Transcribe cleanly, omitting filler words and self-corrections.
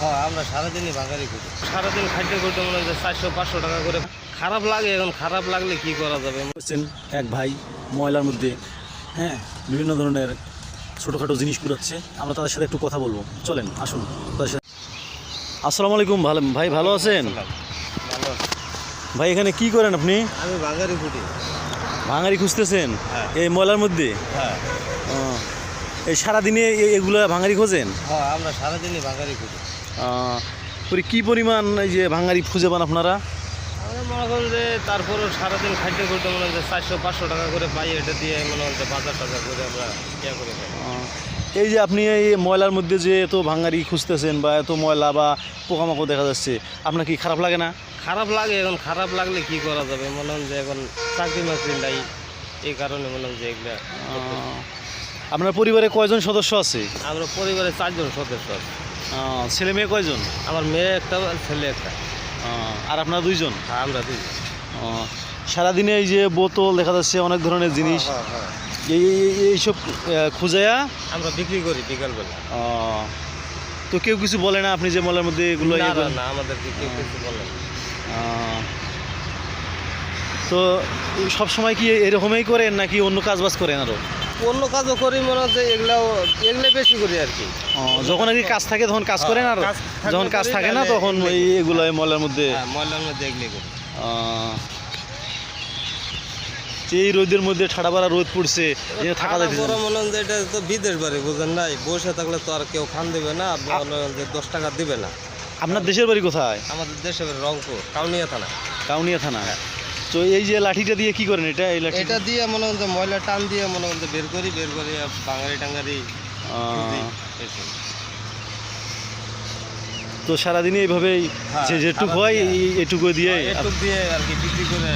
হ্যাঁ, আমরা সারাদিনই ভাগারি করি। সারাদিন খাদ্য করতে মনে হয় 400-500 টাকা করে। খারাপ লাগে, এখন খারাপ লাগলে কি করা যাবে? হচ্ছেন এক ভাই ময়লার মধ্যে বিভিন্ন ধরনের ছোটোখাটো জিনিস কুড়াচ্ছে। আমরা তাদের সাথে একটু কথা বলবো, চলেন আসুন তাদের সাথে। আসসালামু আলাইকুম, ভালো ভাই, ভালো আছেন? ভালো। ভাই এখানে কি করেন আপনি? আমি ভাগারি করি। ভাঙারি খুঁজতেছেন হ্যাঁ। এই ময়লার মধ্যে? হ্যাঁ, এই সারাদিনে এগুলো ভাঙারি খোঁজেন? হ্যাঁ, আমরা সারাদিনই ভাগারি করি। কি পরিমাণ এই যে ভাঙারি খুঁজে পান আপনারা? আমরা মনে করেন যে তারপরও সারাদিন খাদ্য করতে মনে হয় 400-500 টাকা করে পাই। এটা দিয়ে মনে হয় বাজার টাজার করে আমরা ইয়ে করে খাই। এই যে আপনি এই ময়লার মধ্যে যে এত ভাঙারি খুঁজতেছেন বা এত ময়লা বা পোকামাকড় দেখা যাচ্ছে, আপনার কি খারাপ লাগে না? খারাপ লাগে, এখন খারাপ লাগলে কি করা যাবে? মনে হয় যে এখন চাকরি মাকরি নাই, এই কারণে মনে হয় যে এগুলা। আপনার পরিবারে কয়জন সদস্য আছে? আমরা পরিবারে 4 জন সদস্য আছি। ছেলে মেয়ে কয়জন? আমার মেয়ে একটা, ছেলে একটা। আর আপনারা 2 জন? হ্যাঁ, আমরা 2 জন। সারাদিনে এই যে বোতল দেখা যাচ্ছে, অনেক ধরনের জিনিস, হ্যাঁ, হ্যাঁ। এইসব খুঁজায়া আমরা বিক্রি করি বিকালবেলা। তো কেউ কিছু বলে না আপনি যে ময়লার মধ্যে এগুলো না, না, না, আমাদেরকে কেউ কিছু বলে না। তো সব সময় কি এরকমই করেন নাকি অন্য কাজ বাজ করেন আরো? অন্য কাজও করি, মনে হচ্ছে এগুলাই বেশি করি আর কি। যখন আর কি কাজ থাকে তখন কাজ করেন, আর কাজ থাকলে যখন কাজ করি, থাকে না নাহলে তখন এগুলো ময়লার মধ্যে। হ্যাঁ, ময়লার মধ্যে এগুলাই করি। এই রোদের মধ্যে ঠাডা পাড়া রোদ পড়ছে, থাকা যাচ্ছে বড় মনে হয় যে এটা তো বিদেশ বাড়ি, বুঝেন নাই? বসে থাকলে তো আর কেউ খান দেবে না, বলে যে 10 টাকা দিবে না। আপনার দেশের বাড়ি কোথায়? আমাদের দেশে রংপুর, কাউনিয়া থানা। কাউনিয়া থানা। তো এই যে লাঠিটা দিয়ে কি করেন? এই লাঠি এটা দিয়ে মনে হয় যে ময়লা টান দিয়ে মনে হয় যে বের করি বাঙালি টাঙ্গারি। তো সারাদিনে এইভাবেই হ্যাঁ, যেটুকু হয় এইটুকু দিয়ে একটু দিয়ে আর কি বিক্রি করে